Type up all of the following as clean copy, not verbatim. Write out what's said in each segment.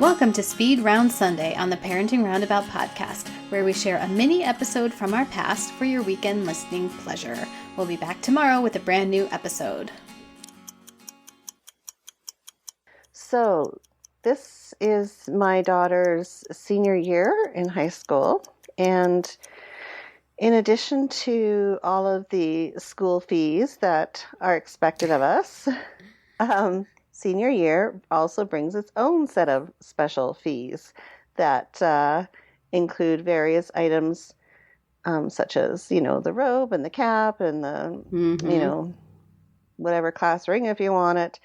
Welcome to Speed Round Sunday on the Parenting Roundabout podcast, where we share a mini episode from our past for your weekend listening pleasure. We'll be back tomorrow with a brand new episode. So this is my daughter's senior year in high school, and in addition to all of the school fees that are expected of us, senior year also brings its own set of special fees that include various items such as, the robe and the cap and the, whatever class ring if you want it.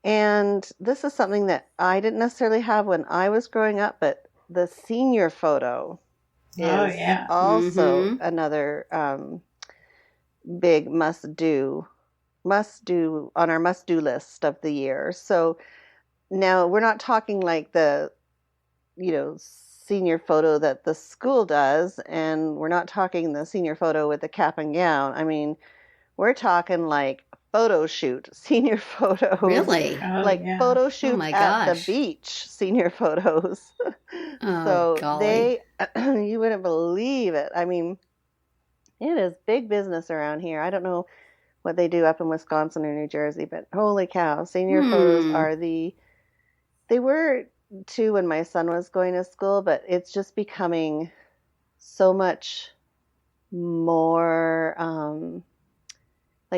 And this is something that I didn't necessarily have when I was growing up, but the senior photo is also another big must-do on our must-do list of the year. So now we're not talking like the, senior photo that the school does, and we're not talking the senior photo with the cap and gown. I mean, we're talking like photo shoot senior photos. Really? Photo shoot at the beach senior photos. So golly. You wouldn't believe it. I mean, it is big business around here. I don't know what they do up in Wisconsin or New Jersey, but holy cow, senior photos are they were too when my son was going to school, but it's just becoming so much more,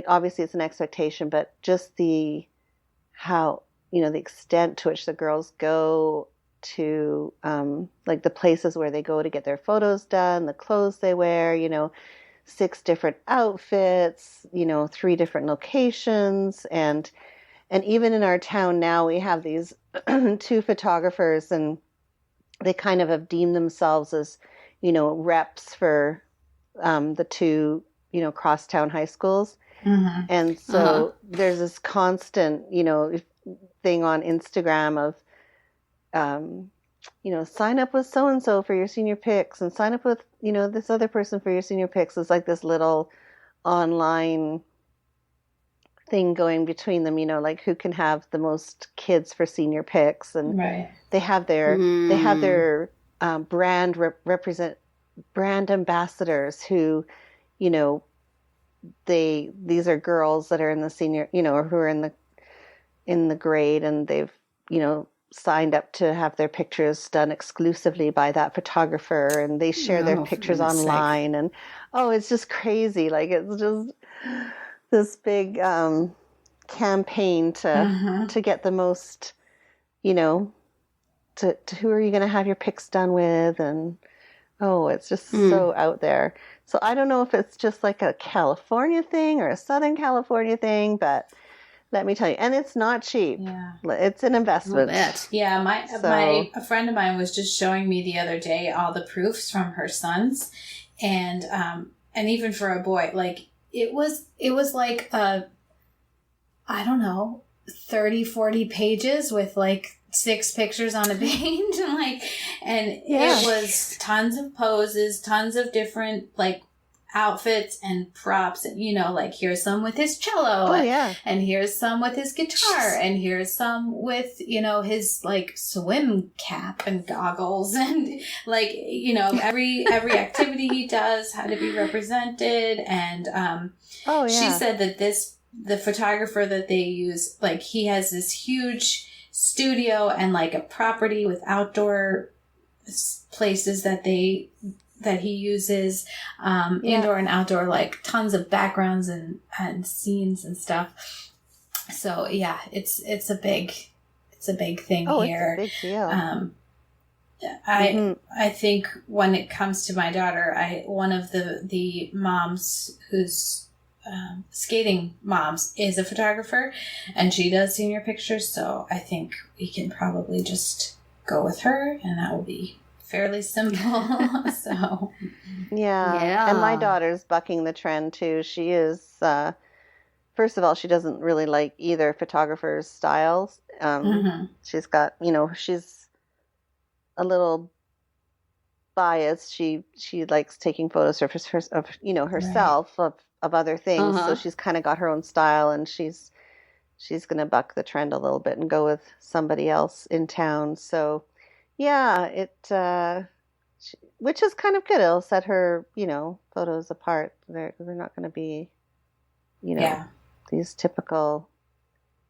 obviously it's an expectation, but just the extent to which the girls go to, the places where they go to get their photos done, the clothes they wear, 6 different outfits, 3 different locations. And even in our town now, we have these 2 photographers, and they kind of have deemed themselves as, reps for the 2, crosstown high schools. Mm-hmm. And so there's this constant, thing on Instagram of, sign up with so-and-so for your senior pics, and sign up with, this other person for your senior pics. It's like this little online thing going between them, like who can have the most kids for senior pics. And they have their brand ambassadors who, these are girls that are in the senior, or who are in the grade, and they've, signed up to have their pictures done exclusively by that photographer, and they share their pictures online. And it's just crazy. Like, it's just this big campaign to get the most, to who are you going to have your pics done with? And it's just so out there. So I don't know if it's just like a California thing or a Southern California thing, but let me tell you, and it's not cheap. Yeah. It's an investment. Yeah, a friend of mine was just showing me the other day all the proofs from her sons, and even for a boy, like it was like I don't know, 30, 40 pages with like 6 pictures on a page, and it was tons of poses, tons of different outfits and props, and here's some with his cello, and here's some with his guitar, and here's some with his swim cap and goggles, and every activity he does had to be represented. And she said that the photographer that they use, he has this huge studio and a property with outdoor places that he uses, indoor and outdoor, tons of backgrounds and scenes and stuff. So yeah, it's a big thing here. It's a big deal. I think when it comes to my daughter, one of the moms who's skating moms is a photographer, and she does senior pictures. So I think we can probably just go with her, and that will be fairly simple. So yeah, and my daughter's bucking the trend too. She is first of all, she doesn't really like either photographer's styles. She's got, she's a little biased. She likes taking photos of herself, of other things. So she's kind of got her own style, and she's she's going to buck the trend a little bit and go with somebody else in town. So, yeah, which is kind of good. It'll set her, photos apart. They're not going to be, these typical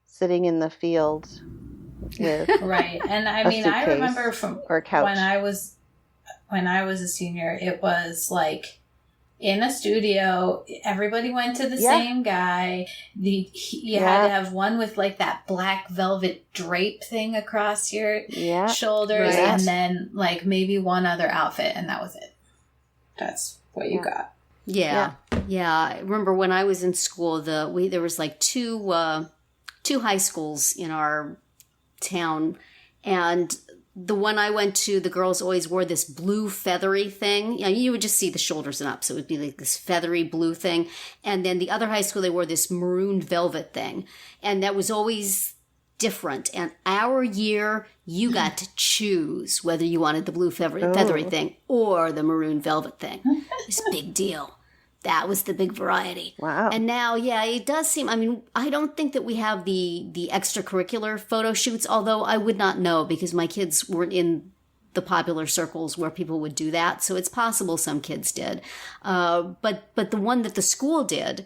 sitting in the field with right. And I mean, I remember from or a couch. when I was a senior, it was like in a studio, everybody went to the same guy. You had to have one with like that black velvet drape thing across your shoulders, and then like maybe one other outfit, and that was it. That's what you got. Yeah. I remember when I was in school, there was like two high schools in our town, and the one I went to, the girls always wore this blue feathery thing. You would just see the shoulders and up, so it would be like this feathery blue thing. And then the other high school, they wore this maroon velvet thing. And that was always different. And our year, you got to choose whether you wanted the blue feathery thing or the maroon velvet thing. It's a big deal. That was the big variety. Wow. And now, it does seem, I don't think that we have the extracurricular photo shoots, although I would not know because my kids weren't in the popular circles where people would do that. So it's possible some kids did. But the one that the school did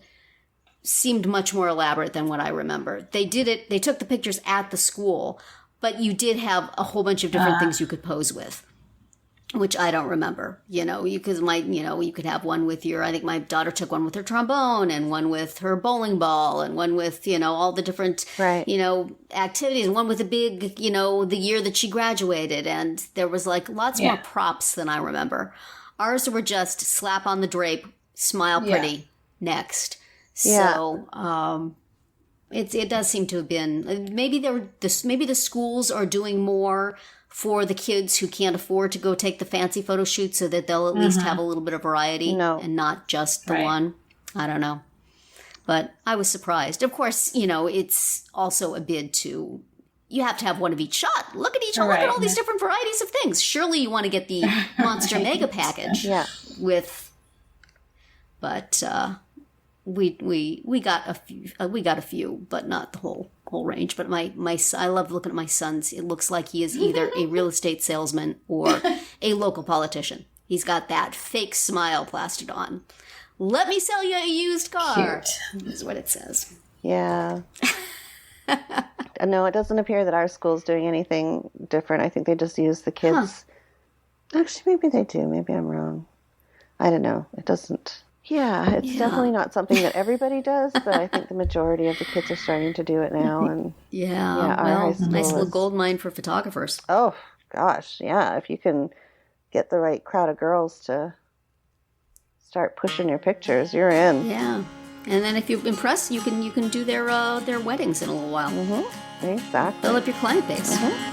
seemed much more elaborate than what I remember. They took the pictures at the school, but you did have a whole bunch of different things you could pose with, which I don't remember, you could have one with I think my daughter took one with her trombone and one with her bowling ball and one with, all the different, activities and one with a big, the year that she graduated. And there was like lots more props than I remember. Ours were just slap on the drape, smile pretty, next. So, it does seem to have been, maybe the schools are doing more for the kids who can't afford to go take the fancy photo shoot so that they'll at least have a little bit of variety and not just the one. I don't know. But I was surprised. Of course, it's also a bid to, you have to have one of each shot. Look at look at all these different varieties of things. Surely you want to get the monster mega package but we got a few, but not the whole range. But I love looking at my son's. It looks like he is either a real estate salesman or a local politician. He's got that fake smile plastered on. Let me sell you a used car. Cute. Is what it says. Yeah. No, it doesn't appear that our school's doing anything different. I think they just use the kids. Actually, maybe they do. Maybe I'm wrong. I don't know. It doesn't. Yeah, it's definitely not something that everybody does, but I think the majority of the kids are starting to do it now. And nice little gold mine for photographers. Oh gosh, yeah. If you can get the right crowd of girls to start pushing your pictures, you're in. Yeah, and then if you impress, you can do their weddings in a little while. Mm-hmm. Exactly. Fill up your client base. Mm-hmm.